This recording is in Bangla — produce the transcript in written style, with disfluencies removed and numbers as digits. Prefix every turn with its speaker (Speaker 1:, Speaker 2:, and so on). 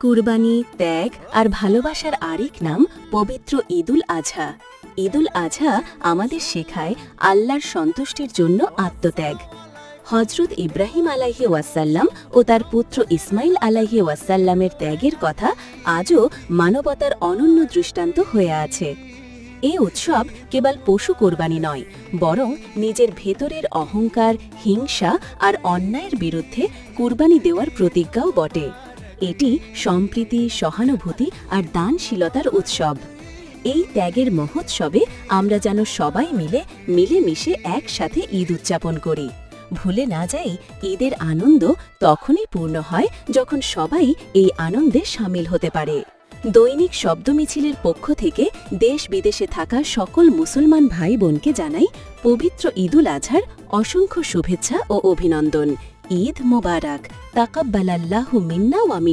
Speaker 1: কুরবানি, ত্যাগ আর ভালোবাসার আরেক নাম পবিত্র ঈদুল আজহা। ঈদুল আজহা আমাদের শেখায় আল্লাহর সন্তুষ্টির জন্য আত্মত্যাগ। হজরত ইব্রাহিম আলাইহি ওয়াসাল্লাম ও তার পুত্র ইসমাইল আলাইহি ওয়াসাল্লামের ত্যাগের কথা আজও মানবতার অনন্য দৃষ্টান্ত হয়ে আছে। এ উৎসব কেবল পশু কোরবানি নয়, বরং নিজের ভেতরের অহংকার, হিংসা আর অন্যায়ের বিরুদ্ধে কুরবানি দেওয়ার প্রতিজ্ঞাও বটে। এটি সম্প্রীতি, সহানুভূতি আর দানশীলতার উৎসব। এই ত্যাগের মহোৎসবে আমরা যেন সবাই মিলেমিশে একসাথে ঈদ উদযাপন করি। ভুলে না যাই, ঈদের আনন্দ তখনই পূর্ণ হয় যখন সবাই এই আনন্দে সামিল হতে পারে। দৈনিক শব্দ মিছিলের পক্ষ থেকে দেশ বিদেশে থাকা সকল মুসলমান ভাই বোনকে জানাই পবিত্র ঈদুল আজহার অসংখ্য শুভেচ্ছা ও অভিনন্দন। ঈদ মোবারক। তাকাব্বালাল্লাহু মিন্না ওয়া মিনকুম।